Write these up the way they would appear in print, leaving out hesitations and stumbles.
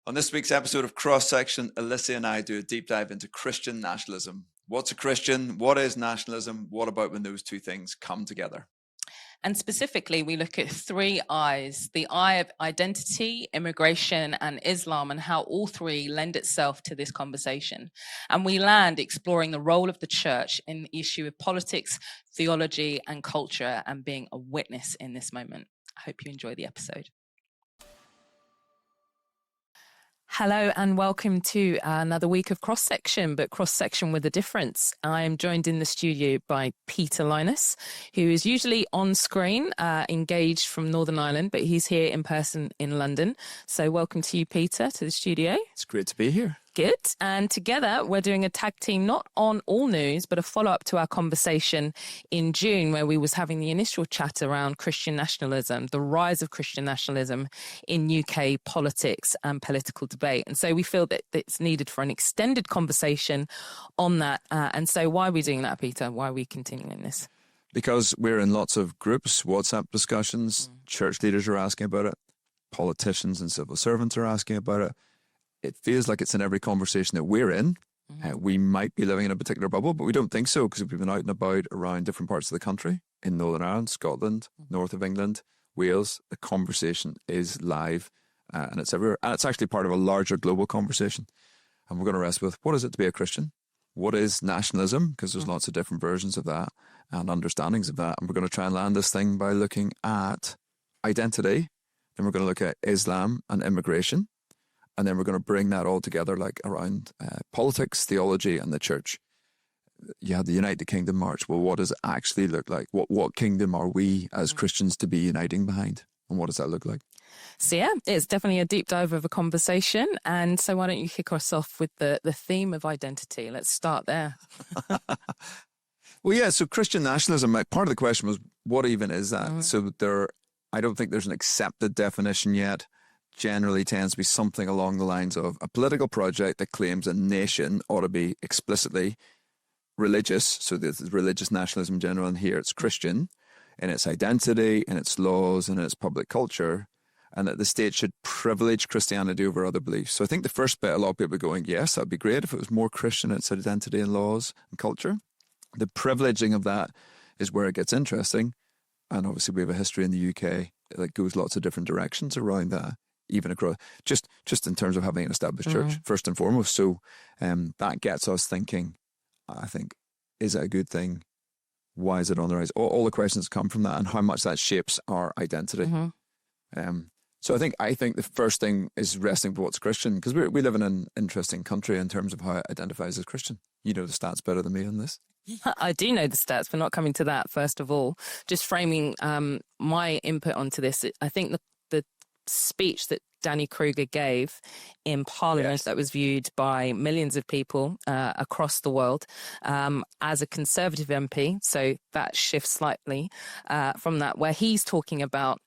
On this week's episode of Cross Section, Alicia and I do a deep dive into Christian nationalism. What's a Christian? What is nationalism? What about when those two things come together? And specifically, we look at three I's: the I of identity, immigration, and Islam, and how all three lend itself to this conversation. And we land exploring the role of the church in the issue of politics, theology, and culture, and being a witness in this moment. I hope you enjoy the episode. Hello and welcome to another week of Cross Section, but Cross Section with a difference. I am joined in the studio by Peter Lynas, who is usually on screen, engaged from Northern Ireland, but he's here in person in London. So welcome to you, Peter, to the studio. It's great to be here. Good. And together we're doing a tag team, not on All News, but a follow-up to our conversation in June where we was having the initial chat around Christian nationalism, the rise of Christian nationalism in UK politics and political debate. And so we feel that it's needed for an extended conversation on that. And so why are we doing that, Peter? Why are we continuing this? Because we're in lots of groups, WhatsApp discussions, church leaders are asking about it, politicians and civil servants are asking about it. It feels like it's in every conversation that we're in. We might be living in a particular bubble, but we don't think so because we've been out and about around different parts of the country, in Northern Ireland, Scotland, north of England, Wales. The conversation is live and it's everywhere. And it's actually part of a larger global conversation. And we're going to wrestle with, what is it to be a Christian? What is nationalism? Because there's lots of different versions of that and understandings of that. And we're going to try and land this thing by looking at identity. Then we're going to look at Islam and immigration. And then we're going to bring that all together, like around politics, theology, and the church. You had the United Kingdom March. Well, what does it actually look like? What kingdom are we as Christians to be uniting behind? And what does that look like? So yeah, it's definitely a deep dive of a conversation. And so why don't you kick us off with the theme of identity? Let's start there. Well, yeah, so Christian nationalism, like, part of the question was, what even is that? So I don't think there's an accepted definition yet. Generally tends to be something along the lines of a political project that claims a nation ought to be explicitly religious. So there's religious nationalism in general, and here it's Christian in its identity, in its laws, and in its public culture, and that the state should privilege Christianity over other beliefs. So I think the first bit, a lot of people are going, yes, that'd be great if it was more Christian in its identity and laws and culture. The privileging of that is where it gets interesting. And obviously we have a history in the UK that goes lots of different directions around that. Even across, just in terms of having an established church, first and foremost. So that gets us thinking, I think, is it a good thing? Why is it on the rise? All the questions come from that and how much that shapes our identity. So I think the first thing is wrestling with what's Christian, because we live in an interesting country in terms of how it identifies as Christian. You know the stats better than me on this. I do know the stats, but not coming to that, first of all. Just framing my input onto this, I think the speech that Danny Kruger gave in Parliament that was viewed by millions of people across the world as a Conservative MP. So that shifts slightly from that, where he's talking about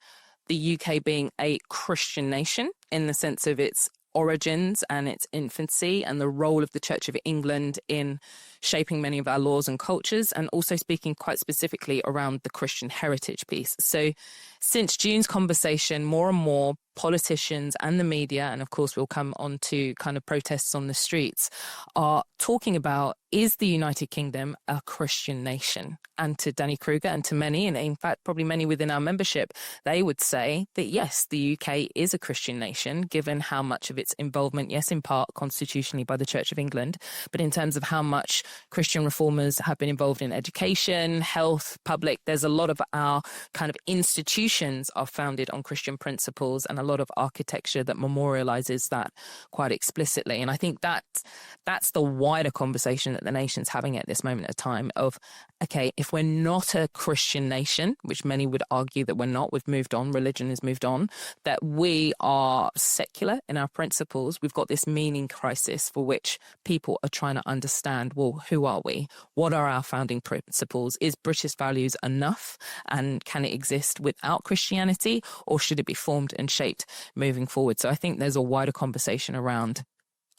the UK being a Christian nation in the sense of its origins and its infancy and the role of the Church of England in shaping many of our laws and cultures, and also speaking quite specifically around the Christian heritage piece. So since June's conversation, more and more politicians and the media, and of course we'll come on to kind of protests on the streets, are talking about, is the United Kingdom a Christian nation? And to Danny Kruger and to many, and in fact probably many within our membership, they would say that yes, the UK is a Christian nation, given how much of its involvement, yes, in part constitutionally by the Church of England, but in terms of how much Christian reformers have been involved in education, health, public, there's a lot of our kind of institutions are founded on Christian principles, and a lot of architecture that memorializes that quite explicitly. And I think that's the wider conversation that the nation's having at this moment of time of, okay, if we're not a Christian nation, which many would argue that we're not, we've moved on, religion has moved on, that we are secular in our principles, we've got this meaning crisis for which people are trying to understand, well, who are we? What are our founding principles? Is British values enough? And can it exist without Christianity, or should it be formed and shaped moving forward? So I think there's a wider conversation around,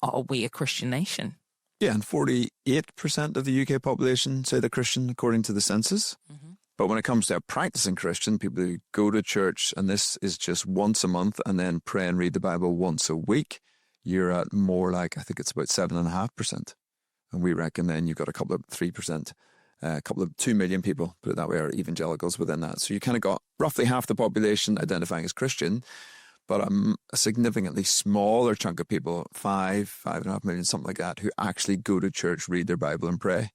are we a Christian nation? Yeah, and 48% of the UK population say they're Christian according to the census. But when it comes to a practicing Christian, people who go to church, and this is just once a month, and then pray and read the Bible once a week, you're at more like, I think it's about 7.5%. And we reckon then you've got a couple of 3%, a couple of 2 million people, put it that way, are evangelicals within that. So you kind of got roughly half the population identifying as Christian, but a significantly smaller chunk of people, 5.5 million, something like that, who actually go to church, read their Bible and pray.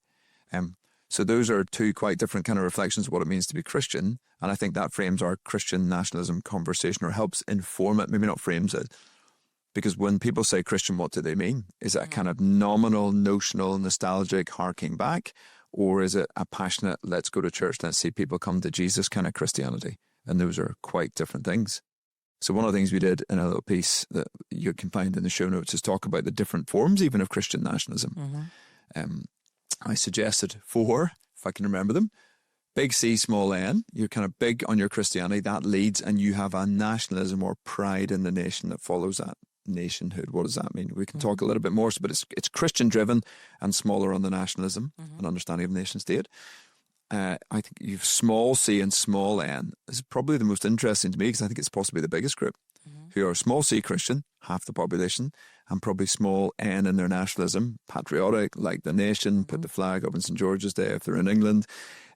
So those are two quite different kind of reflections of what it means to be Christian. And I think that frames our Christian nationalism conversation, or helps inform it, maybe not frames it. Because when people say Christian, what do they mean? Is it a kind of nominal, notional, nostalgic harking back? Or is it a passionate, let's go to church, let's see people come to Jesus kind of Christianity? And those are quite different things. So one of the things we did in a little piece that you can find in the show notes is talk about the different forms even of Christian nationalism. I suggested 4, if I can remember them. Big C, small n. You're kind of big on your Christianity. That leads, and you have a nationalism or pride in the nation that follows that. Nationhood. What does that mean? We can talk a little bit more, but it's Christian driven and smaller on the nationalism and understanding of nation state. I think you've small c and small n. This is probably the most interesting to me, because I think it's possibly the biggest group who are small c Christian, half the population, and probably small n in their nationalism, patriotic, like the nation, put the flag up on St. George's Day if they're in England.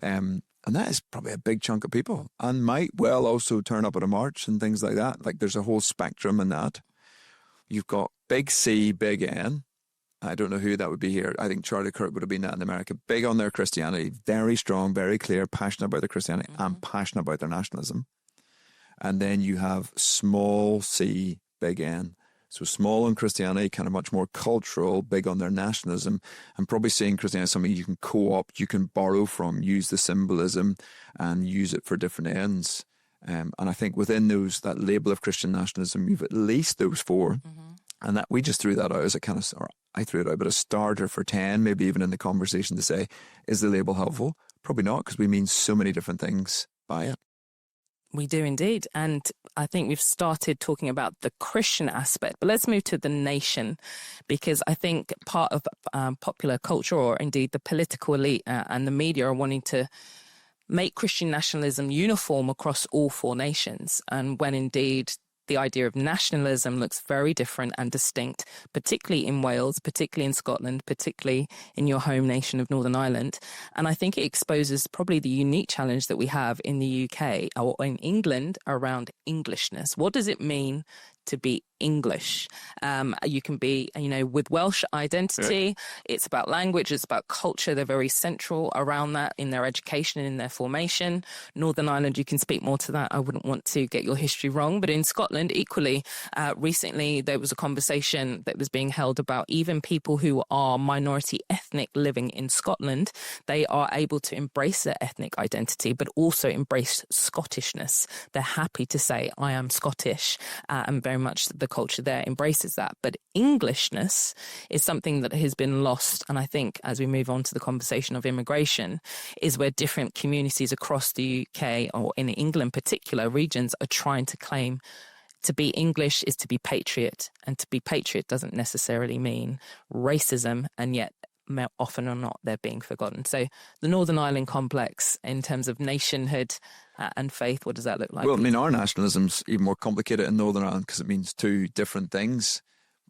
And that is probably a big chunk of people, and might well also turn up at a march and things like that. Like there's a whole spectrum in that. You've got big C, big N. I don't know who that would be here. I think Charlie Kirk would have been that in America. Big on their Christianity, very strong, very clear, passionate about their Christianity and passionate about their nationalism. And then you have small c, big N. So small on Christianity, kind of much more cultural, big on their nationalism, and probably seeing Christianity as something you can co-opt, you can borrow from, use the symbolism and use it for different ends. And I think within those, that label of Christian nationalism, you've at least those 4. And that we just threw that out as a kind of, or I threw it out, but a starter for 10, maybe even in the conversation to say, is the label helpful? Probably not, because we mean so many different things by it. We do indeed. And I think we've started talking about the Christian aspect, but let's move to the nation, because I think part of popular culture, or indeed the political elite and the media, are wanting to make Christian nationalism uniform across all 4 nations. And when indeed the idea of nationalism looks very different and distinct, particularly in Wales, particularly in Scotland, particularly in your home nation of Northern Ireland. And I think it exposes probably the unique challenge that we have in the UK or in England around Englishness. What does it mean to be English? You can be, with Welsh identity, it's about language, it's about culture. They're very central around that in their education and in their formation. Northern Ireland, you can speak more to that. I wouldn't want to get your history wrong, but in Scotland, equally, recently there was a conversation that was being held about even people who are minority ethnic living in Scotland. They are able to embrace their ethnic identity, but also embrace Scottishness. They're happy to say, I am Scottish, and very much the culture there embraces that. But Englishness is something that has been lost. And I think as we move on to the conversation of immigration, is where different communities across the UK, or in England in particular, regions are trying to claim to be English is to be patriot. And to be patriot doesn't necessarily mean racism, and yet often or not they're being forgotten. So the Northern Ireland complex in terms of nationhood and faith, what does that look like? Well, I mean, our nationalism's even more complicated in Northern Ireland because it means 2 different things.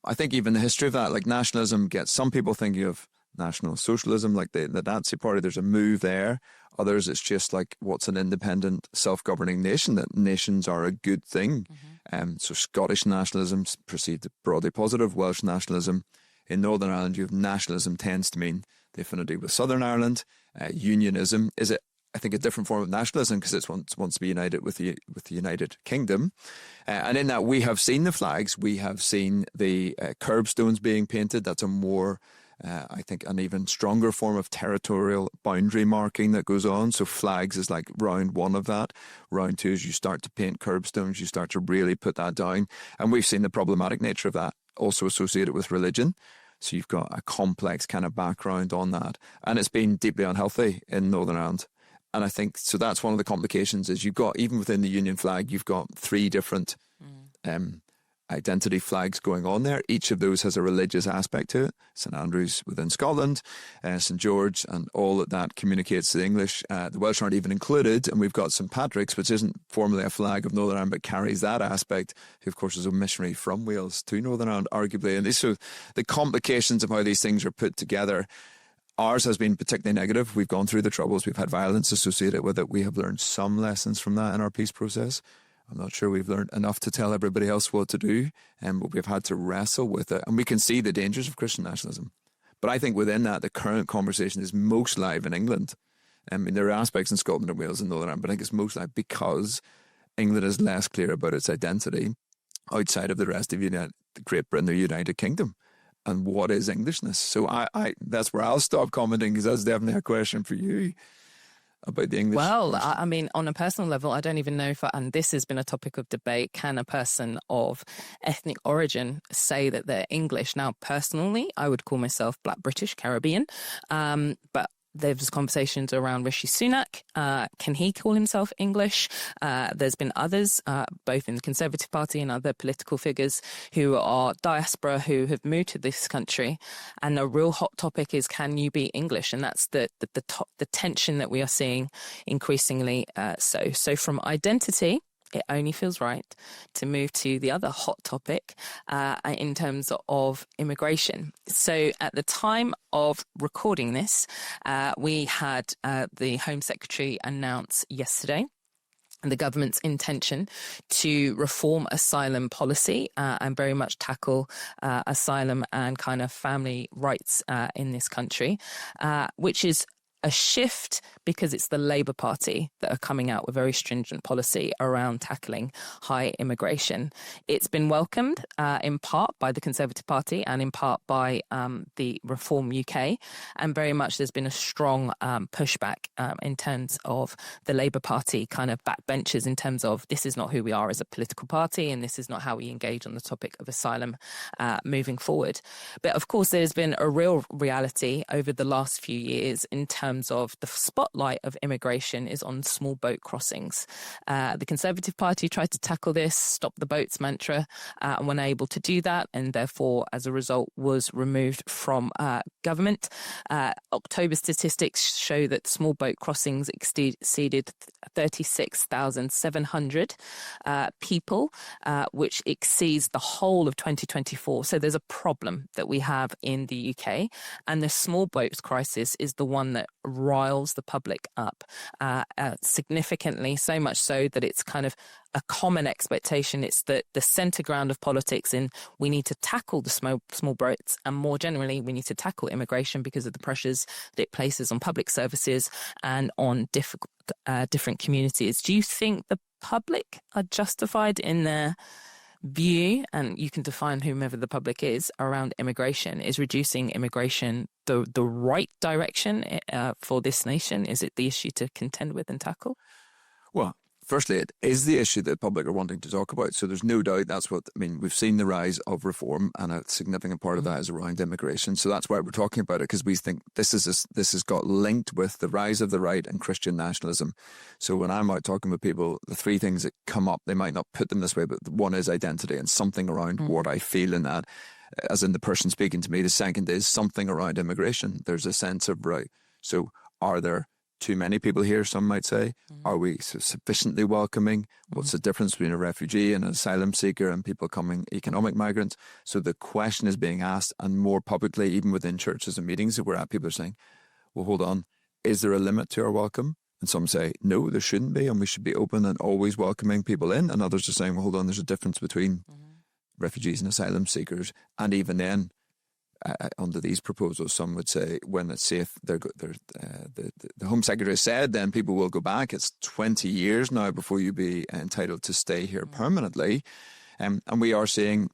I think even the history of that, like nationalism gets some people thinking of National Socialism, like the Nazi party, there's a move there. Others, it's just like, what's an independent, self-governing nation, that nations are a good thing. So Scottish nationalism perceived broadly positive, Welsh nationalism. In Northern Ireland, you have nationalism tends to mean the affinity with Southern Ireland. Unionism is, I think, a different form of nationalism because it wants to be united with the United Kingdom. And in that, we have seen the flags, we have seen the curbstones being painted. That's a more, I think, an even stronger form of territorial boundary marking that goes on. So flags is like round 1 of that. Round 2 is you start to paint curbstones, you start to really put that down. And we've seen the problematic nature of that also associated with religion. So you've got a complex kind of background on that. And it's been deeply unhealthy in Northern Ireland. And I think, so that's one of the complications is you've got, even within the Union flag, you've got 3 different identity flags going on there. Each of those has a religious aspect to it. St Andrews within Scotland, St George, and all that communicates to the English. The Welsh aren't even included, and we've got St Patrick's, which isn't formally a flag of Northern Ireland, but carries that aspect, who of course is a missionary from Wales to Northern Ireland, arguably. And so the complications of how these things are put together, ours has been particularly negative. We've gone through the troubles. We've had violence associated with it. We have learned some lessons from that in our peace process. I'm not sure we've learned enough to tell everybody else what to do, but we've had to wrestle with it. And we can see the dangers of Christian nationalism. But I think within that, the current conversation is most live in England. I mean, there are aspects in Scotland and Wales and Northern Ireland, but I think it's most live because England is less clear about its identity outside of the rest of Great Britain, the United Kingdom. And what is Englishness? So I that's where I'll stop commenting, because that's definitely a question for you about the English. Well, I mean, on a personal level, I don't even know and this has been a topic of debate, can a person of ethnic origin say that they're English? Now, personally, I would call myself Black British Caribbean, but there's conversations around Rishi Sunak. Can he call himself English? There's been others, both in the Conservative Party and other political figures who are diaspora, who have moved to this country. And a real hot topic is, can you be English? And that's the tension that we are seeing increasingly. So from identity, it only feels right to move to the other hot topic in terms of immigration. So at the time of recording this, we had the Home Secretary announce yesterday the government's intention to reform asylum policy and very much tackle asylum and kind of family rights in this country, which is a shift because it's the Labour Party that are coming out with very stringent policy around tackling high immigration. It's been welcomed in part by the Conservative Party and in part by the Reform UK, and very much there's been a strong pushback in terms of the Labour Party kind of backbenchers in terms of this is not who we are as a political party and this is not how we engage on the topic of asylum moving forward. But of course there's been a real reality over the last few years in terms of the spotlight of immigration is on small boat crossings. The Conservative Party tried to tackle this, stop the boats mantra, and were unable to do that, and therefore, as a result, was removed from government. October statistics show that small boat crossings exceeded 36,700 people, which exceeds the whole of 2024. So there's a problem that we have in the UK, and the small boats crisis is the one that riles the public up significantly, so much so that it's kind of a common expectation. It's the centre ground of politics in we need to tackle the small boats, and more generally we need to tackle immigration because of the pressures that it places on public services and on different communities. Do you think the public are justified in their view, and you can define whomever the public is, around immigration? Is reducing immigration the right direction for this nation? Is it the issue to contend with and tackle? Well, firstly, it is the issue that the public are wanting to talk about. So there's no doubt that's what, I mean, we've seen the rise of reform, and a significant part of that is around immigration. So that's why we're talking about it, because we think this has got linked with the rise of the right and Christian nationalism. So when I'm out talking with people, the three things that come up, they might not put them this way, but one is identity and something around what I feel in that, as in the person speaking to me. The second is something around immigration. There's a sense of, right, so are there too many people here, some might say? Are we sufficiently welcoming? What's the difference between a refugee and an asylum seeker and people coming, economic migrants? So the question is being asked, and more publicly, even within churches and meetings that we're at, people are saying, well, hold on, is there a limit to our welcome? And some say, no, there shouldn't be, and we should be open and always welcoming people in. And others are saying, well, hold on, there's a difference between refugees and asylum seekers. And even then, under these proposals, some would say when it's safe, the Home Secretary said then people will go back. It's 20 years now before you be entitled to stay here permanently. And we are seeing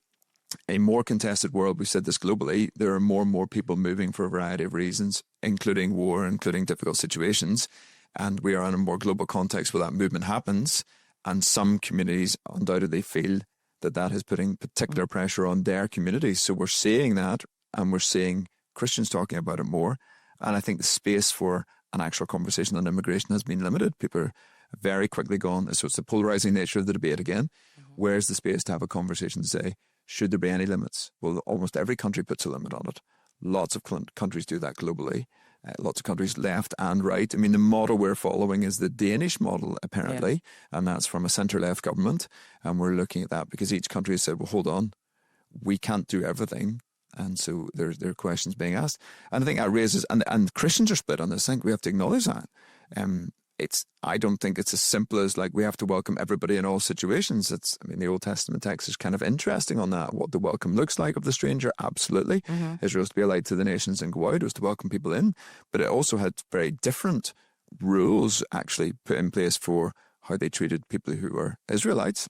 a more contested world. We said this globally. There are more and more people moving for a variety of reasons, including war, including difficult situations. And we are in a more global context where that movement happens. And some communities undoubtedly feel that that is putting particular pressure on their communities. So we're seeing that. And we're seeing Christians talking about it more. And I think the space for an actual conversation on immigration has been limited. People very quickly gone. So it's the polarizing nature of the debate again. Where's the space to have a conversation to say, should there be any limits? Well, almost every country puts a limit on it. Lots of countries do that globally. Lots of countries left and right. I mean, the model we're following is the Danish model, apparently, and that's from a centre-left government. And we're looking at that because each country has said, well, hold on, we can't do everything. And so there are questions being asked. And I think that raises, and Christians are split on this. I think we have to acknowledge that. I don't think it's as simple as like we have to welcome everybody in all situations. The Old Testament text is kind of interesting on that. What the welcome looks like of the stranger, absolutely. Israel's to be a light to the nations and go out. It was to welcome people in. But it also had very different rules actually put in place for how they treated people who were Israelites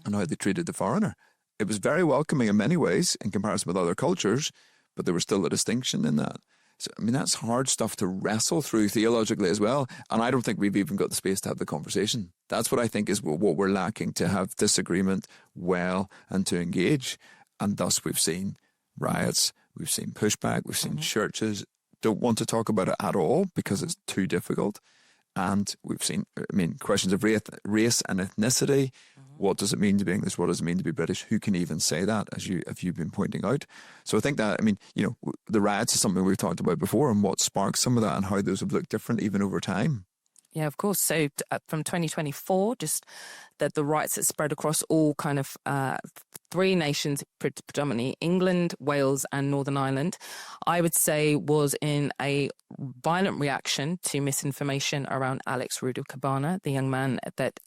and how they treated the foreigner. It was very welcoming in many ways in comparison with other cultures, but there was still a distinction in that. So, that's hard stuff to wrestle through theologically as well. And I don't think we've even got the space to have the conversation. That's what I think is what we're lacking, to have disagreement well and to engage. And thus we've seen riots, we've seen pushback, we've seen churches don't want to talk about it at all because it's too difficult. And we've seen, questions of race and ethnicity. What does it mean to be English? What does it mean to be British? Who can even say that, as you've been pointing out? So I think that, the riots is something we've talked about before, and what sparks some of that and how those have looked different even over time. Yeah, of course. So from 2024, just that the riots that spread across all kind of three nations, predominantly England, Wales and Northern Ireland, I would say was in a violent reaction to misinformation around Alex Ruda-Cabana, the young man that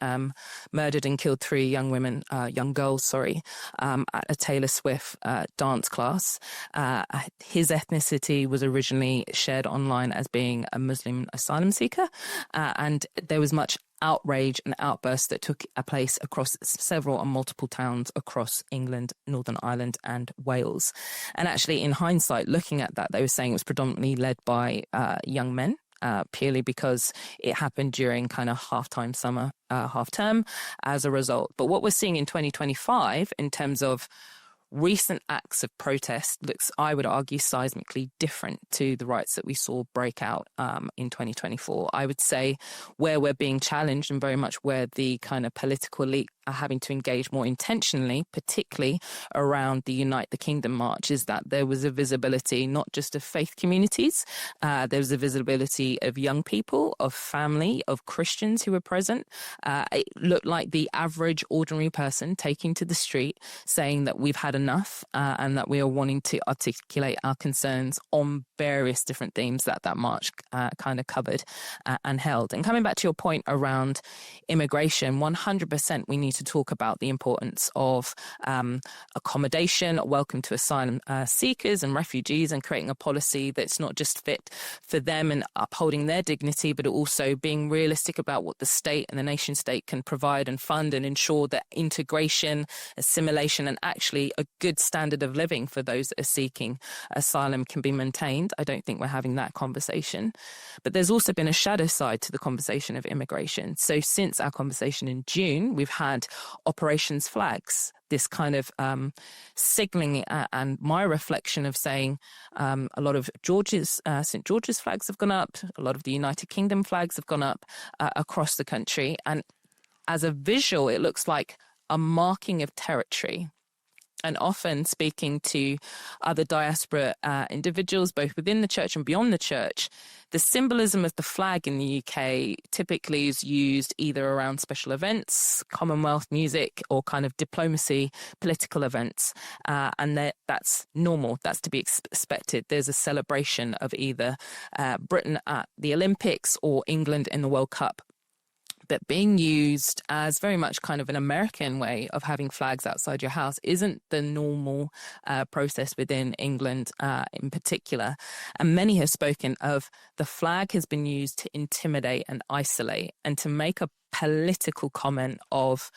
murdered and killed three young girls, at a Taylor Swift dance class. His ethnicity was originally shared online as being a Muslim asylum seeker, and there was much outrage and outbursts that took place across several and multiple towns across England, Northern Ireland and Wales. And actually, in hindsight, looking at that, they were saying it was predominantly led by young men, purely because it happened during kind of half-time summer, half-term as a result. But what we're seeing in 2025 in terms of recent acts of protest looks, I would argue, seismically different to the riots that we saw break out in 2024. I would say where we're being challenged and very much where the kind of political elite are having to engage more intentionally, particularly around the Unite the Kingdom march, is that there was a visibility not just of faith communities, there was a visibility of young people, of family, of Christians who were present. It looked like the average ordinary person taking to the street saying that we've had enough and that we are wanting to articulate our concerns on various different themes that march kind of covered and held. And coming back to your point around immigration, 100% we need to talk about the importance of accommodation, welcome to asylum seekers and refugees, and creating a policy that's not just fit for them and upholding their dignity, but also being realistic about what the state and the nation state can provide and fund and ensure that integration, assimilation, and actually a good standard of living for those that are seeking asylum can be maintained. I don't think we're having that conversation. But there's also been a shadow side to the conversation of immigration. So since our conversation in June, we've had Operations Flags, this kind of signalling and my reflection of saying a lot of St. George's flags have gone up, a lot of the United Kingdom flags have gone up across the country. And as a visual, it looks like a marking of territory. And often speaking to other diaspora individuals, both within the church and beyond the church, the symbolism of the flag in the UK typically is used either around special events, Commonwealth music, or kind of diplomacy, political events. And that's normal. That's to be expected. There's a celebration of either Britain at the Olympics or England in the World Cup. But being used as very much kind of an American way of having flags outside your house isn't the normal process within England in particular. And many have spoken of the flag has been used to intimidate and isolate and to make a political comment of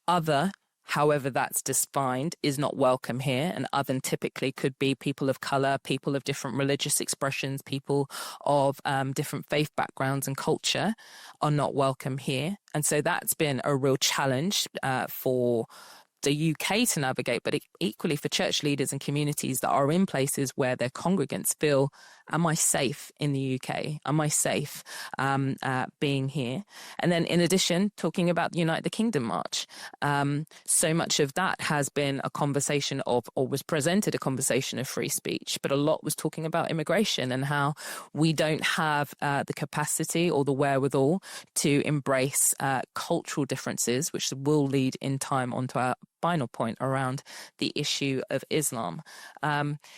other, however that's defined, is not welcome here. And other typically could be people of colour, people of different religious expressions, people of different faith backgrounds and culture are not welcome here. And so that's been a real challenge for the UK to navigate, but equally for church leaders and communities that are in places where their congregants feel am I safe in the UK? Am I safe being here? And then in addition, talking about the Unite the Kingdom March. So much of that has been a conversation of, or was presented a conversation of free speech, but a lot was talking about immigration and how we don't have the capacity or the wherewithal to embrace cultural differences, which will lead in time onto our final point around the issue of Islam.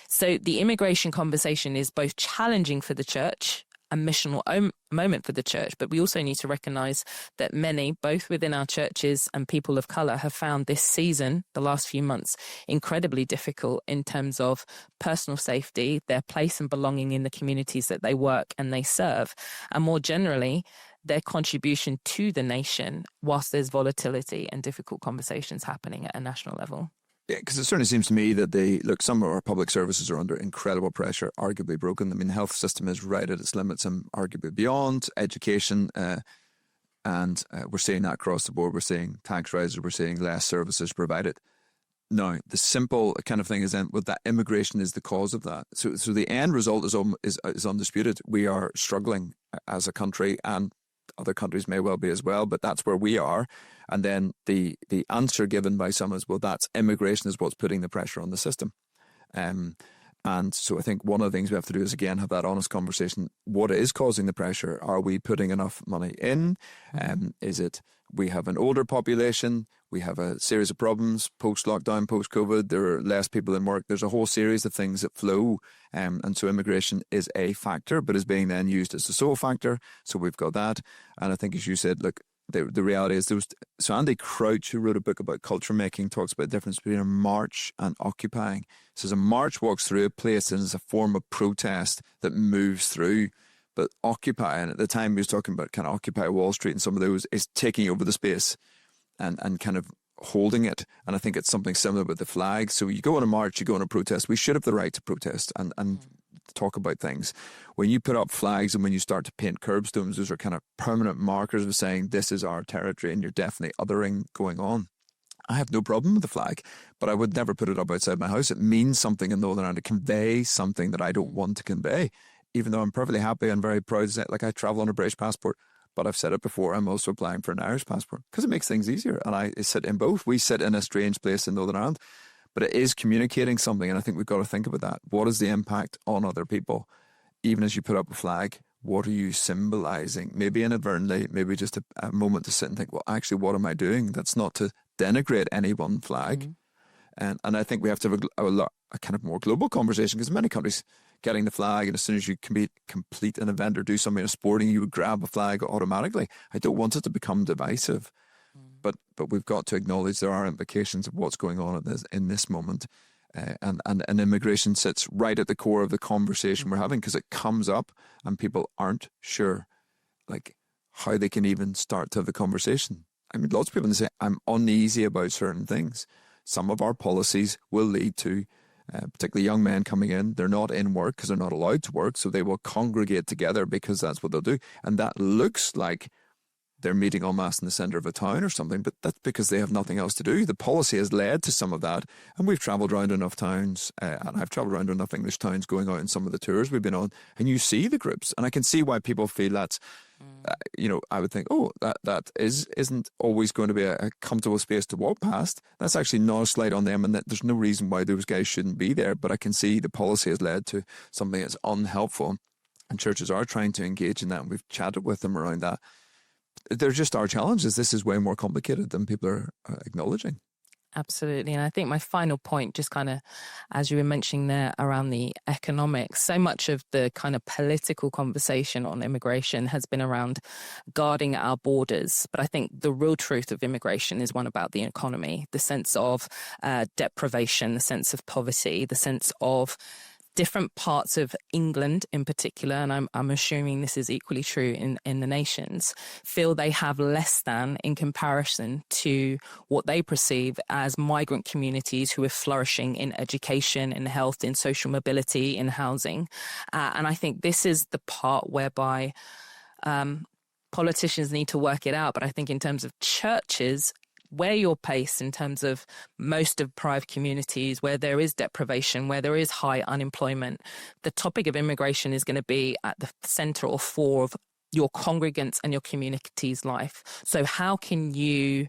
So the immigration conversation is both challenging for the church, a missional moment for the church, but we also need to recognise that many, both within our churches and people of colour, have found this season, the last few months, incredibly difficult in terms of personal safety, their place and belonging in the communities that they work and they serve, and more generally, their contribution to the nation whilst there's volatility and difficult conversations happening at a national level. Yeah, because it certainly seems to me that some of our public services are under incredible pressure, arguably broken. I mean, the health system is right at its limits and arguably beyond. Education, and we're seeing that across the board. We're seeing tax rises, we're seeing less services provided. Now, the simple kind of thing is then, well, that immigration is the cause of that. So the end result is undisputed. We are struggling as a country, and other countries may well be as well, but that's where we are. And then the answer given by some is, well, that's immigration is what's putting the pressure on the system. And so I think one of the things we have to do is, again, have that honest conversation. What is causing the pressure? Are we putting enough money in? Is it we have an older population? We have a series of problems post-lockdown, post-COVID. There are less people in work. There's a whole series of things that flow. And so immigration is a factor, but is being then used as the sole factor. So we've got that. And I think, as you said, look, the reality is so Andy Crouch, who wrote a book about culture making, talks about the difference between a march and occupying. He says a march walks through a place and is a form of protest that moves through. But occupy, and at the time he was talking about kind of Occupy Wall Street and some of those, is taking over the space and kind of holding it. And I think it's something similar with the flag. So you go on a march, you go on a protest. We should have the right to protest and talk about things. When you put up flags and when you start to paint curbstones, those are kind of permanent markers of saying this is our territory and you're definitely othering going on. I have no problem with the flag, but I would never put it up outside my house. It means something in Northern Ireland to convey something that I don't want to convey, even though I'm perfectly happy and very proud to say, like, I travel on a British passport, but I've said it before, I'm also applying for an Irish passport because it makes things easier. And I sit in both. We sit in a strange place in Northern Ireland, but it is communicating something. And I think we've got to think about that. What is the impact on other people? Even as you put up a flag, what are you symbolising? Maybe inadvertently, maybe just a moment to sit and think, well, actually, what am I doing? That's not to denigrate any one flag. And I think we have to have a kind of more global conversation, because many countries getting the flag, and as soon as you complete an event or do something in sporting, you would grab a flag automatically. I don't want it to become divisive, but we've got to acknowledge there are implications of what's going on in this moment. And immigration sits right at the core of the conversation we're having, because it comes up and people aren't sure like how they can even start to have the conversation. I mean, lots of people say, I'm uneasy about certain things. Some of our policies will lead to particularly young men coming in. They're not in work because they're not allowed to work, so they will congregate together because that's what they'll do. And that looks like they're meeting en masse in the centre of a town or something, but that's because they have nothing else to do. The policy has led to some of that, and we've travelled around enough towns, and I've travelled around enough English towns going out in some of the tours we've been on, and you see the groups, and I can see why people feel that's, I would think, that isn't always going to be a comfortable space to walk past. That's actually not a slight on them, and that there's no reason why those guys shouldn't be there, but I can see the policy has led to something that's unhelpful, and churches are trying to engage in that, and we've chatted with them around that. There just are challenges. This is way more complicated than people are acknowledging. Absolutely. And I think my final point, just kind of, as you were mentioning there around the economics, so much of the kind of political conversation on immigration has been around guarding our borders. But I think the real truth of immigration is one about the economy, the sense of deprivation, the sense of poverty, the sense of different parts of England in particular, and I'm assuming this is equally true in the nations, feel they have less than in comparison to what they perceive as migrant communities who are flourishing in education, in health, in social mobility, in housing. And I think this is the part whereby politicians need to work it out. But I think in terms of churches, where you're placed in terms of most deprived communities, where there is deprivation, where there is high unemployment, the topic of immigration is going to be at the center or fore of your congregants and your community's life. So how can you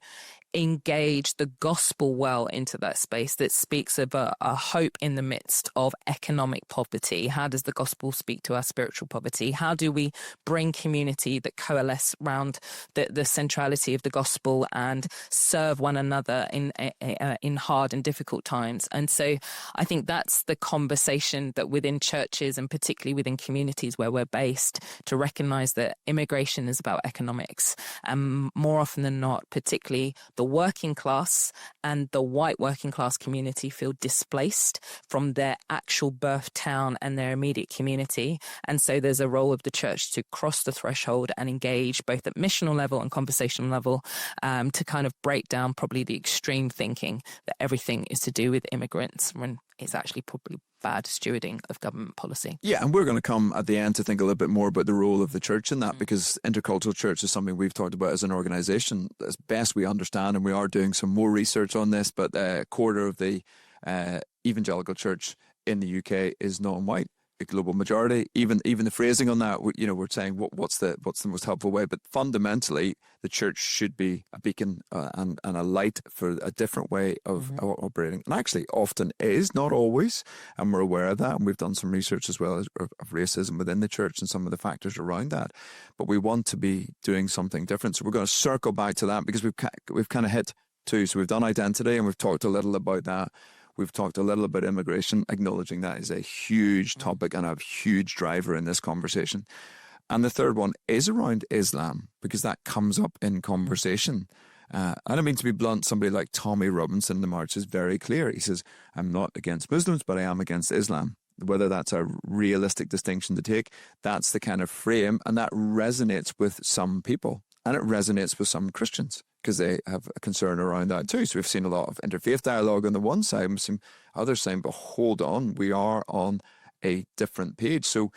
engage the gospel well into that space that speaks of a hope in the midst of economic poverty? How does the gospel speak to our spiritual poverty? How do we bring community that coalesce around the centrality of the gospel and serve one another in hard and difficult times? And so I think that's the conversation that within churches and particularly within communities where we're based, to recognize that immigration is about economics. And more often than not, particularly the working class and the white working class community feel displaced from their actual birth town and their immediate community. And so there's a role of the church to cross the threshold and engage both at missional level and conversational level, to kind of break down probably the extreme thinking that everything is to do with immigrants when it's actually probably bad stewarding of government policy. Yeah, and we're going to come at the end to think a little bit more about the role of the church in that, because intercultural church is something we've talked about as an organisation as best we understand, and we are doing some more research on this, but a quarter of the evangelical church in the UK is non-white. A global majority, even the phrasing on that, you know, we're saying what's the most helpful way, but fundamentally the church should be a beacon and a light for a different way of operating, and actually often is, not always, and we're aware of that, and we've done some research as well of racism within the church and some of the factors around that, but we want to be doing something different. So we're going to circle back to that, because we've kind of hit two. So we've done identity and we've talked a little about that. We've talked a little about immigration, acknowledging that is a huge topic and a huge driver in this conversation. And the third one is around Islam, because that comes up in conversation. I don't mean to be blunt. Somebody like Tommy Robinson in the March is very clear. He says, I'm not against Muslims, but I am against Islam. Whether that's a realistic distinction to take, that's the kind of frame, and that resonates with some people, and it resonates with some Christians, because they have a concern around that too. So we've seen a lot of interfaith dialogue on the one side, and some others saying, but hold on, we are on a different page. So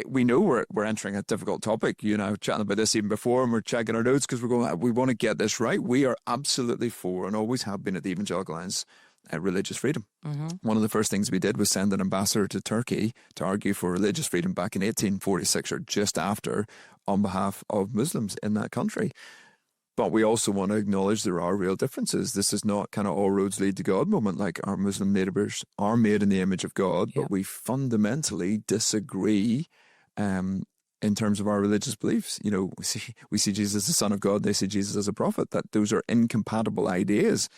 we know we're entering a difficult topic. You and I were chatting about this even before, and we're checking our notes because we want to get this right. We are absolutely for, and always have been at the Evangelical Alliance, religious freedom. One of the first things we did was send an ambassador to Turkey to argue for religious freedom back in 1846, or just after, on behalf of Muslims in that country. But we also want to acknowledge there are real differences. This is not kind of all roads lead to God moment. Like, our Muslim neighbours are made in the image of God, but we fundamentally disagree in terms of our religious beliefs. You know, we see Jesus as the Son of God, they see Jesus as a prophet. That those are incompatible ideas,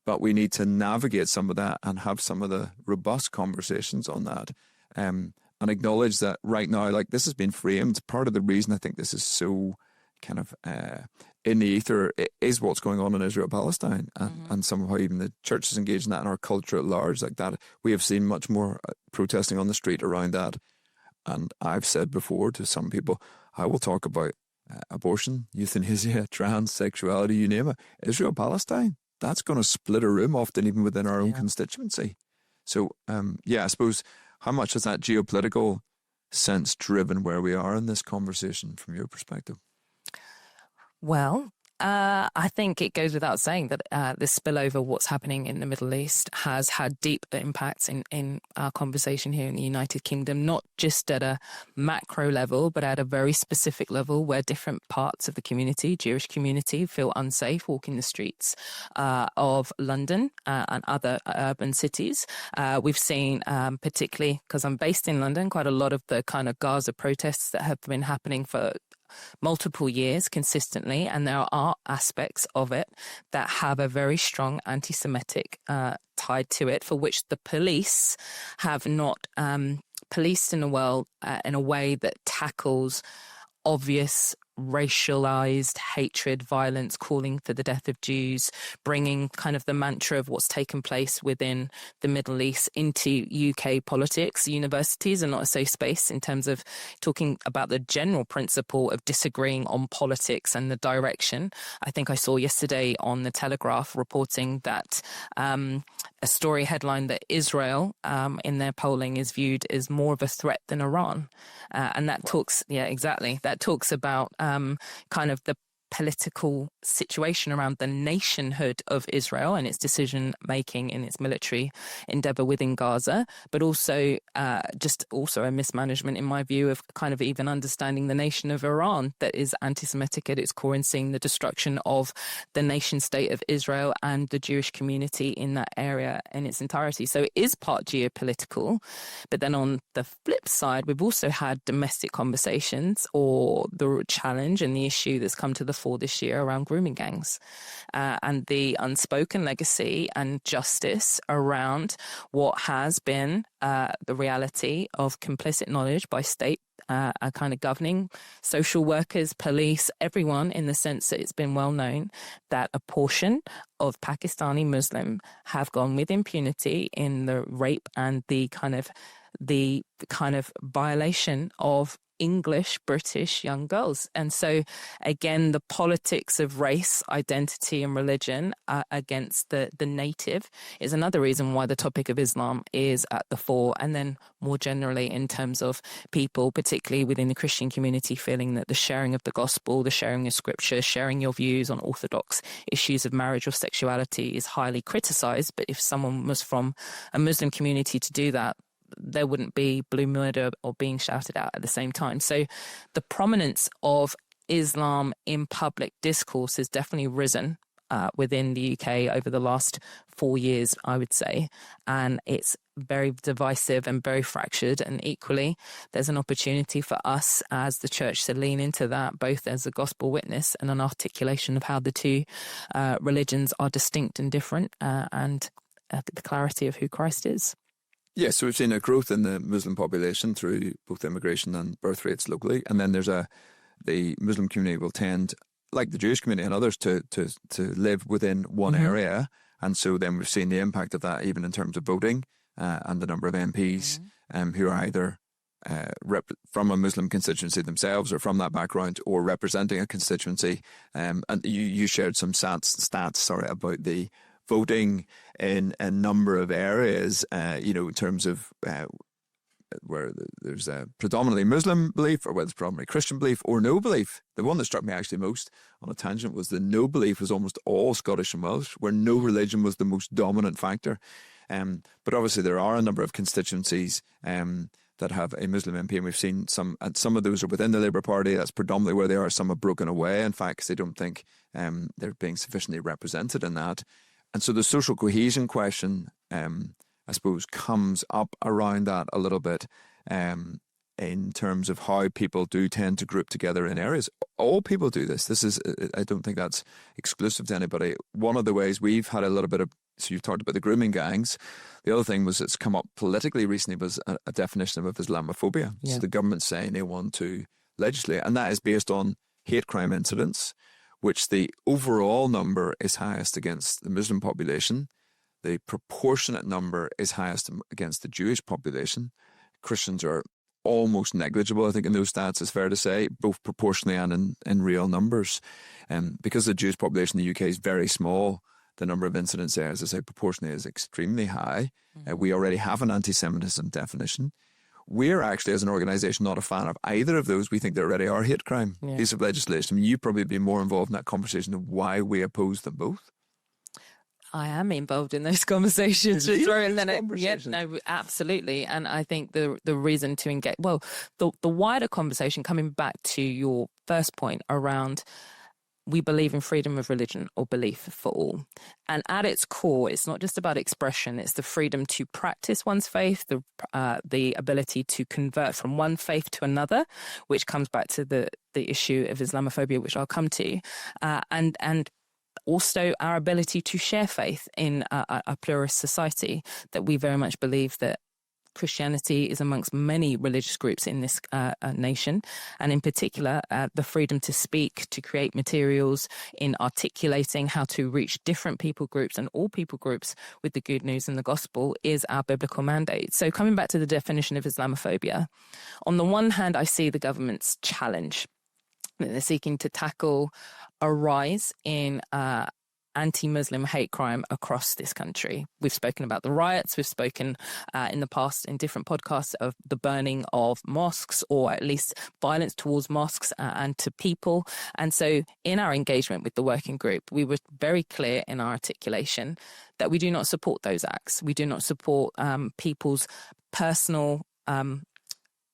but we need to navigate some of that and have some of the robust conversations on that, and acknowledge that right now, like, this has been framed. Part of the reason I think this is so kind of in the ether is what's going on in Israel-Palestine, and somehow even the church is engaged in that, and our culture at large, like that. We have seen much more protesting on the street around that. And I've said before to some people, I will talk about abortion, euthanasia, transsexuality, you name it. Israel-Palestine, that's going to split a room, often even within our own constituency. So, I suppose, how much has that geopolitical sense driven where we are in this conversation from your perspective? Well, I think it goes without saying that the spillover, what's happening in the Middle East, has had deep impacts in our conversation here in the United Kingdom, not just at a macro level, but at a very specific level where different parts of the community, Jewish community, feel unsafe walking the streets of London and other urban cities. We've seen, particularly because I'm based in London, quite a lot of the kind of Gaza protests that have been happening for multiple years consistently, and there are aspects of it that have a very strong anti-Semitic tied to it, for which the police have not policed in a way that tackles obvious racialized hatred, violence, calling for the death of Jews, bringing kind of the mantra of what's taken place within the Middle East into UK politics. Universities are not a safe space in terms of talking about the general principle of disagreeing on politics and the direction. I think I saw yesterday on the Telegraph reporting that a story headline that Israel in their polling is viewed as more of a threat than Iran. And that talks, that talks about kind of the political situation around the nationhood of Israel and its decision making in its military endeavor within Gaza, but also also a mismanagement, in my view, of kind of even understanding the nation of Iran that is anti-Semitic at its core and seeing the destruction of the nation state of Israel and the Jewish community in that area in its entirety. So it is part geopolitical. But then on the flip side, we've also had domestic conversations or the challenge and the issue that's come to the fore this year around grooming gangs and the unspoken legacy and justice around what has been the reality of complicit knowledge by state kind of governing social workers, police, everyone, in the sense that it's been well known that a portion of Pakistani Muslim have gone with impunity in the rape and the kind of violation of English British young girls. And so again, the politics of race, identity and religion against the native is another reason why the topic of Islam is at the fore. And then more generally in terms of people, particularly within the Christian community, feeling that the sharing of the gospel, the sharing of scripture, sharing your views on orthodox issues of marriage or sexuality is highly criticized. But if someone was from a Muslim community to do that, there wouldn't be blue murder or being shouted out at the same time. So the prominence of Islam in public discourse has definitely risen within the UK over the last 4 years, I would say. And it's very divisive and very fractured. And equally, there's an opportunity for us as the church to lean into that, both as a gospel witness and an articulation of how the two religions are distinct and different and the clarity of who Christ is. Yes, so we've seen a growth in the Muslim population through both immigration and birth rates locally, and then the Muslim community will tend, like the Jewish community and others, to live within one area, and so then we've seen the impact of that even in terms of voting and the number of MPs who are either from a Muslim constituency themselves or from that background or representing a constituency. And you shared some stats about the voting in a number of areas, in terms of where there's a predominantly Muslim belief or whether it's predominantly Christian belief or no belief. The one that struck me actually most on a tangent was the no belief was almost all Scottish and Welsh, where no religion was the most dominant factor. But obviously there are a number of constituencies that have a Muslim MP, and we've seen some of those are within the Labour Party. That's predominantly where they are. Some have broken away, in fact, because they don't think they're being sufficiently represented in that. And so the social cohesion question, I suppose, comes up around that a little bit in terms of how people do tend to group together in areas. All people do this. I don't think that's exclusive to anybody. One of the ways we've had a little bit of, so you've talked about the grooming gangs. The other thing was it's come up politically recently was a definition of Islamophobia. Yeah. So the government's saying they want to legislate, and that is based on hate crime incidents, which the overall number is highest against the Muslim population. The proportionate number is highest against the Jewish population. Christians are almost negligible, I think, in those stats, it's fair to say, both proportionally and in real numbers. Because the Jewish population in the UK is very small, the number of incidents there, as I say, proportionally is extremely high. We already have an anti-Semitism definition. We're actually, as an organisation, not a fan of either of those. We think there already are hate crime piece of legislation. I mean, you've probably been more involved in that conversation of why we oppose them both. I am involved in those conversations. No, absolutely. And I think the reason to engage, the wider conversation, coming back to your first point around we believe in freedom of religion or belief for all. And at its core, it's not just about expression. It's the freedom to practice one's faith, the ability to convert from one faith to another, which comes back to the issue of Islamophobia, which I'll come to, and also our ability to share faith in a pluralist society, that we very much believe that Christianity is amongst many religious groups in this nation, and in particular the freedom to speak, to create materials, in articulating how to reach different people groups and all people groups with the good news and the gospel is our biblical mandate. So coming back to the definition of Islamophobia, on the one hand, I see the government's challenge that they're seeking to tackle a rise in anti-Muslim hate crime across this country. We've spoken about the riots. We've spoken in the past in different podcasts of the burning of mosques, or at least violence towards mosques and to people. And so in our engagement with the working group, we were very clear in our articulation that we do not support those acts. We do not support people's personal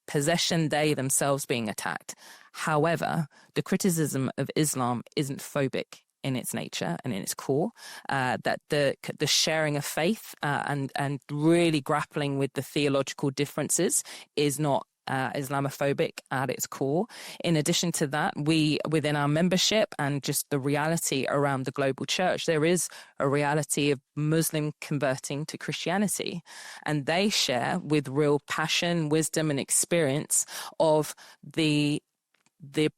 possession, they themselves being attacked. However, the criticism of Islam isn't phobic in its nature and in its core, that the sharing of faith and really grappling with the theological differences is not Islamophobic at its core. In addition to that, we, within our membership and just the reality around the global church, there is a reality of Muslim converting to Christianity. And they share with real passion, wisdom, and experience of the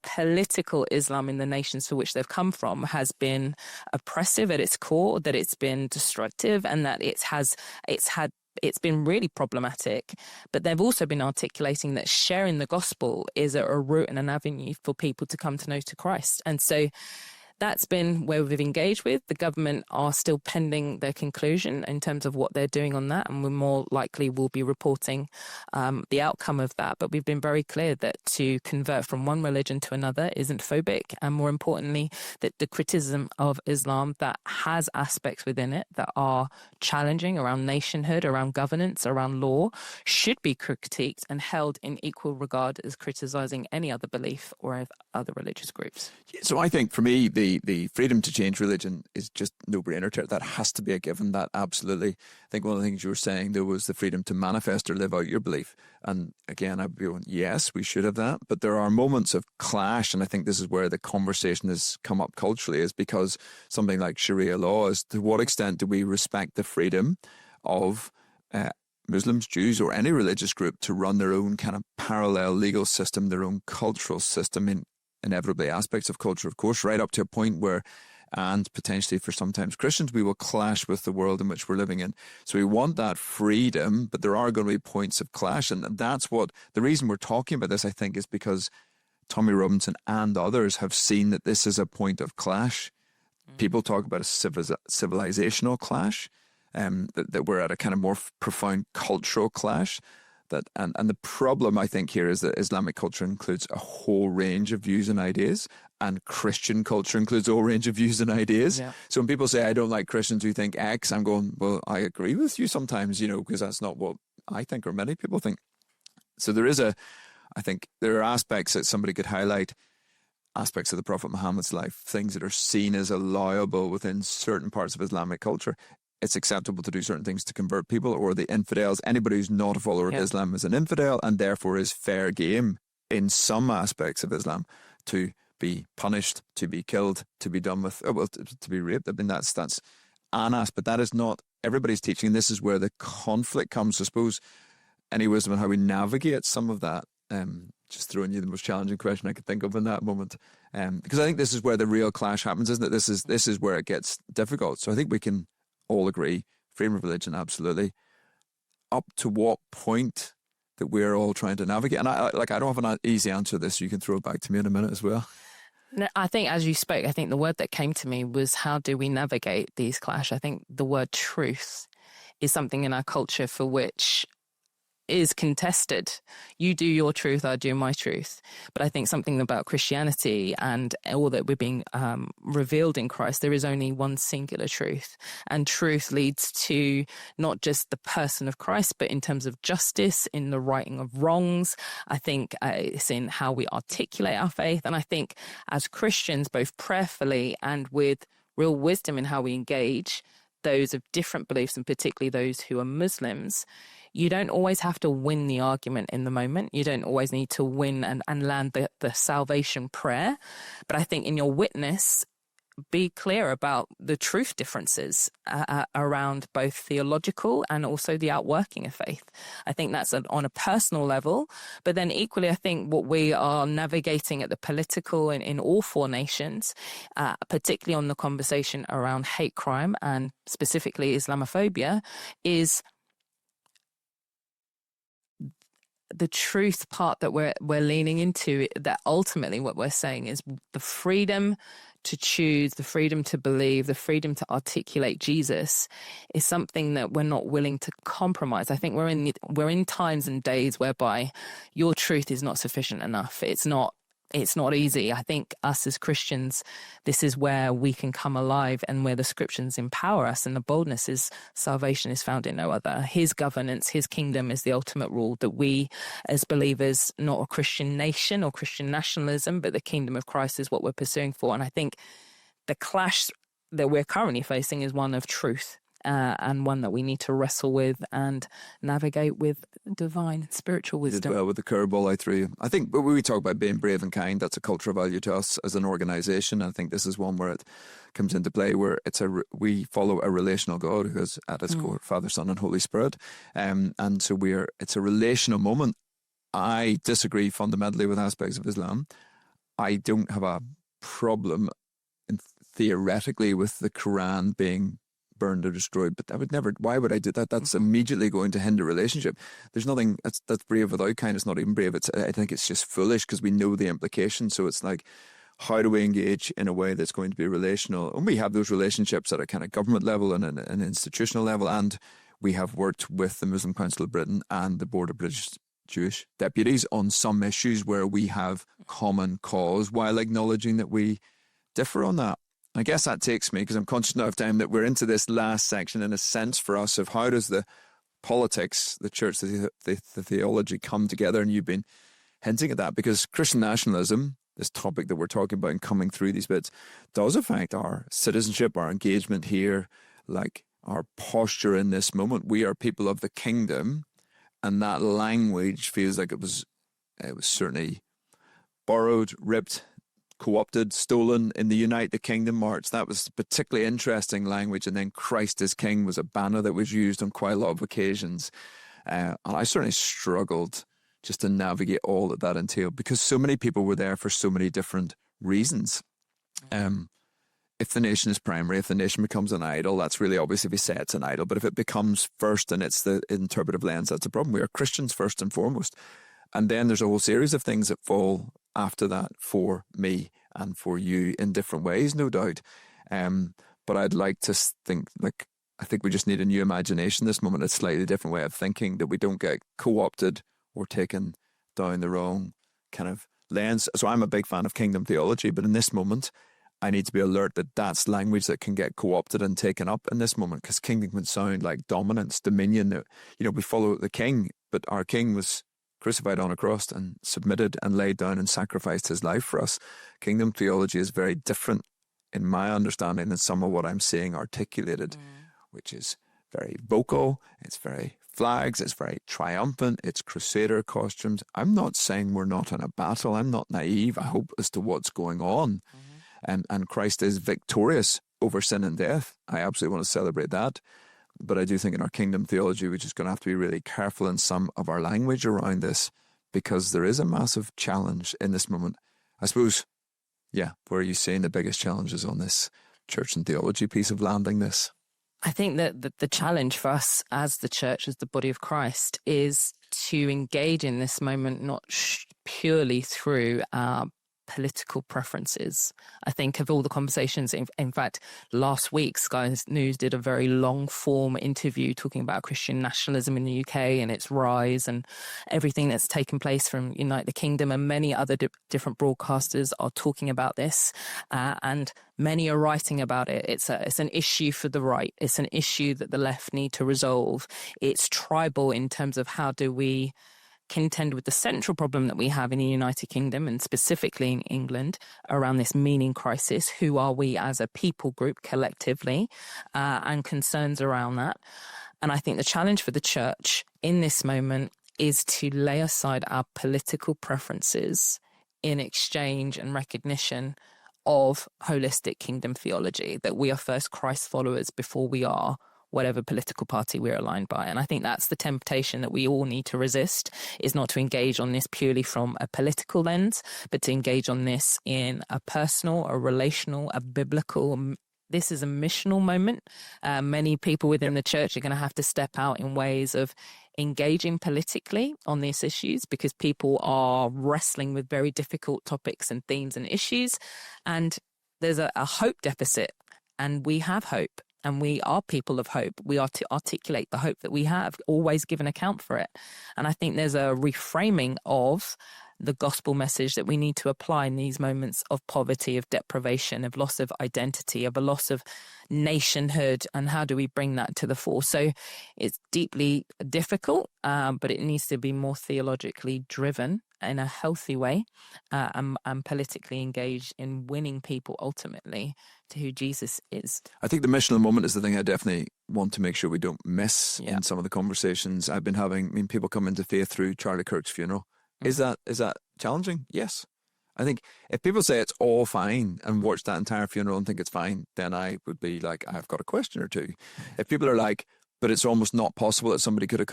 political Islam in the nations for which they've come from has been oppressive at its core, that it's been destructive, and that it's been really problematic. But they've also been articulating that sharing the gospel is a route and an avenue for people to come to know to Christ. And so that's been where we've engaged with. The government are still pending their conclusion in terms of what they're doing on that, and we more likely will be reporting the outcome of that. But we've been very clear that to convert from one religion to another isn't phobic, and more importantly, that the criticism of Islam that has aspects within it that are challenging around nationhood, around governance, around law, should be critiqued and held in equal regard as criticizing any other belief or other religious groups. So I think for me, the freedom to change religion is just no-brainer. That has to be a given, that absolutely. I think one of the things you were saying, there was the freedom to manifest or live out your belief. And again, I'd be going, yes, we should have that. But there are moments of clash, and I think this is where the conversation has come up culturally, is because something like Sharia law is, to what extent do we respect the freedom of Muslims, Jews, or any religious group to run their own kind of parallel legal system, their own cultural system, in inevitably aspects of culture, of course, right up to a point where, and potentially for sometimes Christians, we will clash with the world in which we're living in. So we want that freedom, but there are going to be points of clash. And that's what, the reason we're talking about this, I think, is because Tommy Robinson and others have seen that this is a point of clash. People talk about a civilizational clash, that we're at a kind of more profound cultural clash. And the problem, I think, here is that Islamic culture includes a whole range of views and ideas, and Christian culture includes a whole range of views and ideas. Yeah. So when people say, I don't like Christians who think X, I'm going, well, I agree with you sometimes, because that's not what I think or many people think. So I think there are aspects that somebody could highlight, aspects of the Prophet Muhammad's life, things that are seen as allowable within certain parts of Islamic culture. It's acceptable to do certain things to convert people, or the infidels. Anybody who's not a follower of Islam is an infidel, and therefore is fair game in some aspects of Islam to be punished, to be killed, to be done with, to be raped. I mean, that's an aspect, but that is not everybody's teaching. This is where the conflict comes. I suppose any wisdom on how we navigate some of that. Just throwing you the most challenging question I could think of in that moment, because I think this is where the real clash happens, isn't it? This is where it gets difficult. So I think we can all agree, freedom of religion, absolutely. Up to what point that we're all trying to navigate? And I don't have an easy answer to this, so you can throw it back to me in a minute as well. No, I think as you spoke, I think the word that came to me was, how do we navigate these clash? I think the word truth is something in our culture for which is contested. You do your truth, I do my truth. But I think something about Christianity and all that we're being revealed in Christ, there is only one singular truth. And truth leads to not just the person of Christ, but in terms of justice, in the righting of wrongs. I think it's in how we articulate our faith. And I think as Christians, both prayerfully and with real wisdom in how we engage those of different beliefs, and particularly those who are Muslims, you don't always have to win the argument in the moment. You don't always need to win and land the salvation prayer. But I think in your witness, be clear about the truth differences around both theological and also the outworking of faith. I think that's on a personal level. But then equally, I think what we are navigating at the political in all four nations, particularly on the conversation around hate crime and specifically Islamophobia, is the truth part that we're leaning into, that ultimately what we're saying is the freedom to choose, the freedom to believe, the freedom to articulate Jesus is something that we're not willing to compromise. I think we're in times and days whereby your truth is not sufficient enough. It's not easy. I think us as Christians, this is where we can come alive and where the scriptures empower us, and the boldness is salvation is found in no other. His governance, his kingdom is the ultimate rule, that we as believers, not a Christian nation or Christian nationalism, but the kingdom of Christ is what we're pursuing for. And I think the clash that we're currently facing is one of truth. And one that we need to wrestle with and navigate with divine spiritual wisdom. Well, with the curveball I threw you. I think when we talk about being brave and kind, that's a cultural value to us as an organisation. I think this is one where it comes into play, where we follow a relational God who is at its core Father, Son and Holy Spirit. And so it's a relational moment. I disagree fundamentally with aspects of Islam. I don't have a problem theoretically with the Quran being burned or destroyed, but I would never. Why would I do that? That's immediately going to hinder relationship. There's nothing that's brave without kind. It's not even brave. I think it's just foolish because we know the implications. So it's like, how do we engage in a way that's going to be relational? And we have those relationships at a kind of government level and an institutional level, and we have worked with the Muslim Council of Britain and the Board of British Jewish Deputies on some issues where we have common cause, while acknowledging that we differ on that. I guess that takes me, because I'm conscious now of time, that we're into this last section in a sense for us of how does the politics, the church, the theology come together, and you've been hinting at that, because Christian nationalism, this topic that we're talking about and coming through these bits, does affect our citizenship, our engagement here, like our posture in this moment. We are people of the kingdom, and that language feels like it was certainly borrowed, ripped, co-opted, stolen in the United Kingdom March. That was particularly interesting language. And then Christ is King was a banner that was used on quite a lot of occasions. And I certainly struggled just to navigate all that entailed, because so many people were there for so many different reasons. If the nation is primary, if the nation becomes an idol, that's really obvious if you say it's an idol. But if it becomes first and it's the interpretive lens, that's a problem. We are Christians first and foremost. And then there's a whole series of things that fall after that for me and for you in different ways, no doubt. But I'd like to think, I think we just need a new imagination this moment, a slightly different way of thinking, that we don't get co-opted or taken down the wrong kind of lens. So I'm a big fan of kingdom theology, but in this moment, I need to be alert that that's language that can get co-opted and taken up in this moment, because kingdom can sound like dominance, dominion. We follow the king, but our king was crucified on a cross and submitted and laid down and sacrificed his life for us. Kingdom theology is very different, in my understanding, than some of what I'm seeing articulated, which is very vocal, it's very flags, it's very triumphant, it's crusader costumes. I'm not saying we're not in a battle. I'm not naive, I hope, as to what's going on. And Christ is victorious over sin and death. I absolutely want to celebrate that. But I do think in our kingdom theology, we're just going to have to be really careful in some of our language around this, because there is a massive challenge in this moment. I suppose, where are you seeing the biggest challenges on this church and theology piece of landing this? I think that the challenge for us as the church, as the body of Christ, is to engage in this moment not purely through our political preferences. I think of all the conversations, in fact, last week Sky News did a very long form interview talking about Christian nationalism in the UK and its rise and everything that's taken place from Unite the Kingdom, and many other different broadcasters are talking about this, and many are writing about it. It's an issue for the right. It's an issue that the left need to resolve. It's tribal in terms of how do we contend with the central problem that we have in the United Kingdom, and specifically in England, around this meaning crisis. Who are we as a people group collectively, and concerns around that. And I think the challenge for the church in this moment is to lay aside our political preferences in exchange and recognition of holistic kingdom theology, that we are first Christ followers before we are whatever political party we're aligned by. And I think that's the temptation that we all need to resist, is not to engage on this purely from a political lens, but to engage on this in a personal, a relational, a biblical. This is a missional moment. Many people within the church are going to have to step out in ways of engaging politically on these issues, because people are wrestling with very difficult topics and themes and issues. And there's a hope deficit, and we have hope. And we are people of hope. We are to articulate the hope that we have, always give an account for it. And I think there's a reframing of the gospel message that we need to apply in these moments of poverty, of deprivation, of loss of identity, of a loss of nationhood. And how do we bring that to the fore? So it's deeply difficult, but it needs to be more theologically driven in a healthy way, and politically engaged in winning people ultimately to who Jesus is. I think the missional moment is the thing I definitely want to make sure we don't miss in some of the conversations I've been having. I mean, people come into faith through Charlie Kirk's funeral. Is that challenging? Yes. I think if people say it's all fine and watch that entire funeral and think it's fine, then I would be like, I've got a question or two. If people are like, but it's almost not possible that somebody could have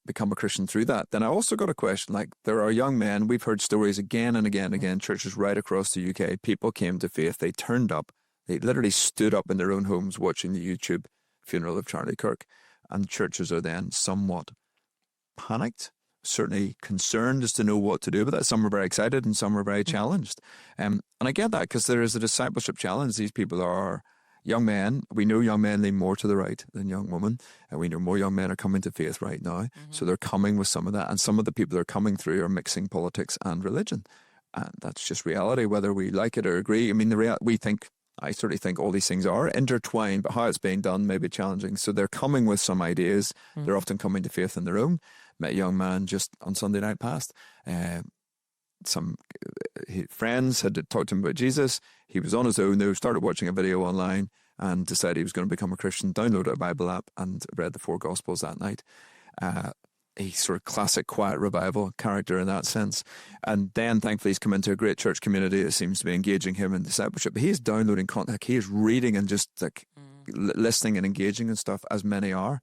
become a Christian through that, then I also got a question. Like, there are young men, we've heard stories again and again and again, churches right across the UK, people came to faith, they turned up, they literally stood up in their own homes watching the YouTube funeral of Charlie Kirk, and churches are then somewhat panicked, certainly concerned as to know what to do with that. Some are very excited and some are very challenged. And I get that, because there is a discipleship challenge. These people are young men. We know young men lean more to the right than young women, and we know more young men are coming to faith right now. So they're coming with some of that, and some of the people they're coming through are mixing politics and religion, and that's just reality, whether we like it or agree. I mean, I certainly think all these things are intertwined, but how it's being done may be challenging. So they're coming with some ideas. They're often coming to faith on their own. Met a young man just on Sunday night past. Some friends had talked to him about Jesus. He was on his own, though, started watching a video online and decided he was going to become a Christian, downloaded a Bible app and read the 4 Gospels that night. A sort of classic quiet revival character in that sense. And then thankfully he's come into a great church community that seems to be engaging him in discipleship. But he is downloading content, he is reading and just listening and engaging and stuff, as many are.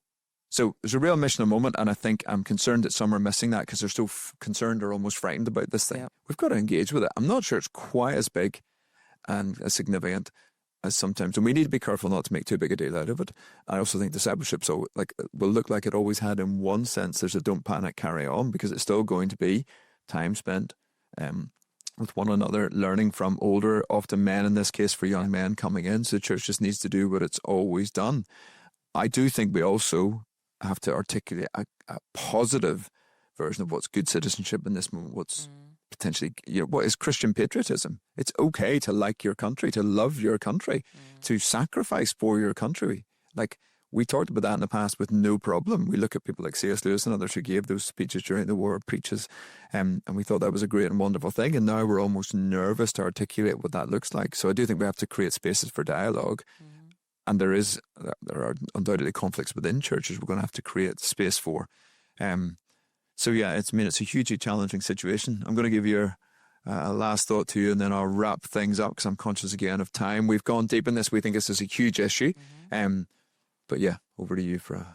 So there's a real missional moment, and I think I'm concerned that some are missing that because they're so concerned or almost frightened about this thing. Yep. We've got to engage with it. I'm not sure it's quite as big and as significant as sometimes, and we need to be careful not to make too big a deal out of it. I also think discipleship will look like it always had in one sense. There's a don't panic, carry on, because it's still going to be time spent with one another, learning from older, often men in this case, for young men coming in. So the church just needs to do what it's always done. I do think we also have to articulate a positive version of what's good citizenship in this moment, what's potentially, what is Christian patriotism. It's okay to like your country, to love your country, to sacrifice for your country. Like, we talked about that in the past with no problem. We look at people like C.S. Lewis and others who gave those speeches during the war, preaches, and we thought that was a great and wonderful thing. And now we're almost nervous to articulate what that looks like. So I do think we have to create spaces for dialogue. And there are undoubtedly conflicts within churches we're going to have to create space for. So yeah, it's a hugely challenging situation. I'm going to give you a last thought to you, and then I'll wrap things up because I'm conscious again of time. We've gone deep in this. We think this is a huge issue. But yeah, over to you for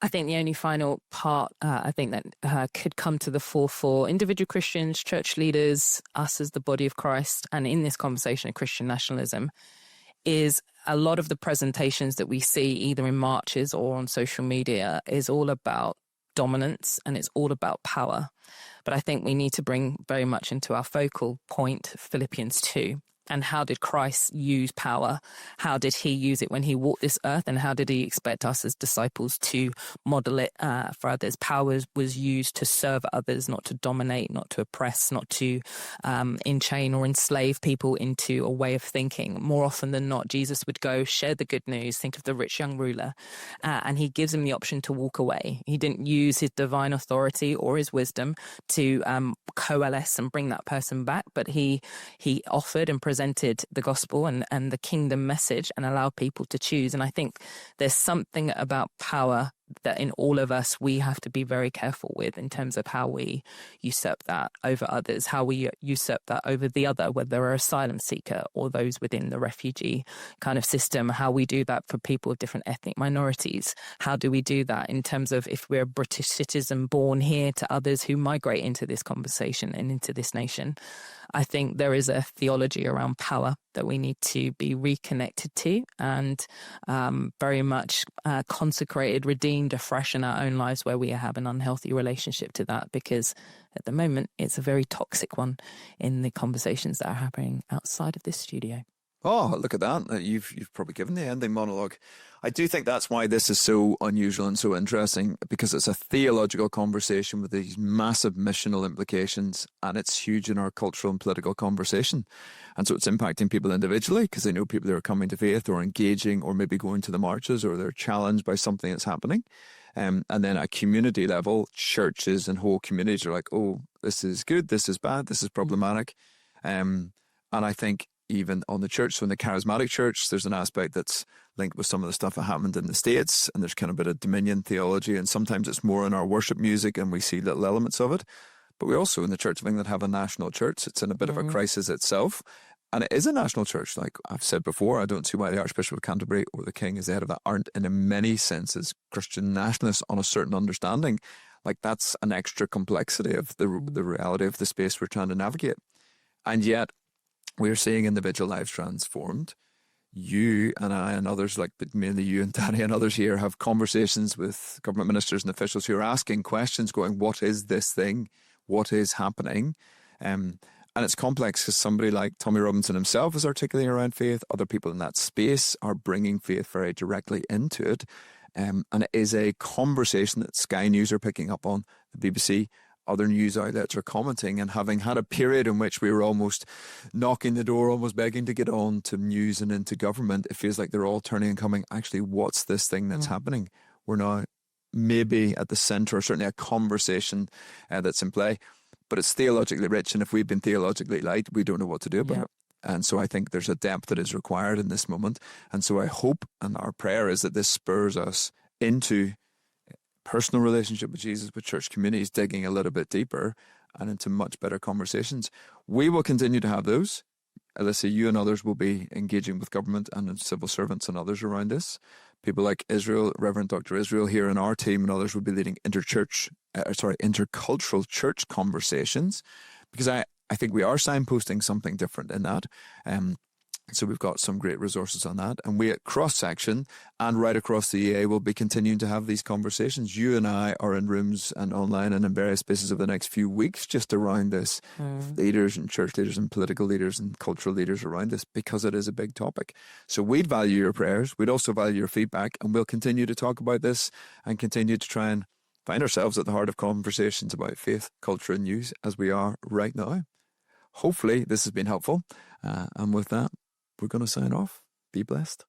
I think the only final part I think that could come to the fore for individual Christians, church leaders, us as the body of Christ, and in this conversation of Christian nationalism, is a lot of the presentations that we see either in marches or on social media is all about dominance, and it's all about power. But I think we need to bring very much into our focal point Philippians 2. And how did Christ use power? How did he use it when he walked this earth? And how did he expect us as disciples to model it for others? Power was used to serve others, not to dominate, not to oppress, not to enchain or enslave people into a way of thinking. More often than not, Jesus would go share the good news. Think of the rich young ruler. And he gives him the option to walk away. He didn't use his divine authority or his wisdom to coalesce and bring that person back, but he offered and presented the gospel and the kingdom message and allowed people to choose. And I think there's something about power that in all of us we have to be very careful with in terms of how we usurp that over others, how we usurp that over the other, whether they're an asylum seeker or those within the refugee kind of system, how we do that for people of different ethnic minorities. How do we do that in terms of if we're a British citizen born here to others who migrate into this conversation and into this nation? I think there is a theology around power that we need to be reconnected to and very much consecrated, redeemed afresh in our own lives where we have an unhealthy relationship to that, because at the moment it's a very toxic one in the conversations that are happening outside of this studio. Oh, look at that. You've probably given the ending monologue. I do think that's why this is so unusual and so interesting, because it's a theological conversation with these massive missional implications, and it's huge in our cultural and political conversation. And so it's impacting people individually because they know people who are coming to faith or engaging or maybe going to the marches, or they're challenged by something that's happening. And then at community level, churches and whole communities are like, oh, this is good, this is bad, this is problematic. And I think even on the church, so in the charismatic church, there's an aspect that's linked with some of the stuff that happened in the States, and there's kind of a bit of dominion theology, and sometimes it's more in our worship music and we see little elements of it. But we also in the Church of England have a national church. It's in a bit of a crisis itself, and it is a national church. Like I've said before, I don't see why the Archbishop of Canterbury or the King as the head of that aren't in many senses Christian nationalists on a certain understanding. Like that's an extra complexity of the reality of the space we're trying to navigate. And yet we're seeing individual lives transformed. You and I and others, like mainly you and Danny and others here, have conversations with government ministers and officials who are asking questions going, what is this thing? What is happening? And it's complex because somebody like Tommy Robinson himself is articulating around faith. Other people in that space are bringing faith very directly into it. And it is a conversation that Sky News are picking up on, the BBC, other news outlets are commenting, and having had a period in which we were almost knocking the door, almost begging to get on to news and into government, it feels like they're all turning and coming, actually, what's this thing that's happening? We're now maybe at the centre, or certainly a conversation that's in play, but it's theologically rich, and if we've been theologically light, we don't know what to do about it. And so I think there's a depth that is required in this moment. And so I hope, and our prayer is that this spurs us into personal relationship with Jesus, with church communities, digging a little bit deeper and into much better conversations. We will continue to have those. Alicia, you and others will be engaging with government and civil servants and others around this. People like Israel, Reverend Dr. Israel here in our team, and others will be leading intercultural church conversations, because I think we are signposting something different in that. So we've got some great resources on that. And we at Cross Section and right across the EA will be continuing to have these conversations. You and I are in rooms and online and in various spaces over the next few weeks just around this. Leaders and church leaders and political leaders and cultural leaders around this, because it is a big topic. So we'd value your prayers. We'd also value your feedback, and we'll continue to talk about this and continue to try and find ourselves at the heart of conversations about faith, culture and news as we are right now. Hopefully this has been helpful. And with that, we're going to sign off. Be blessed.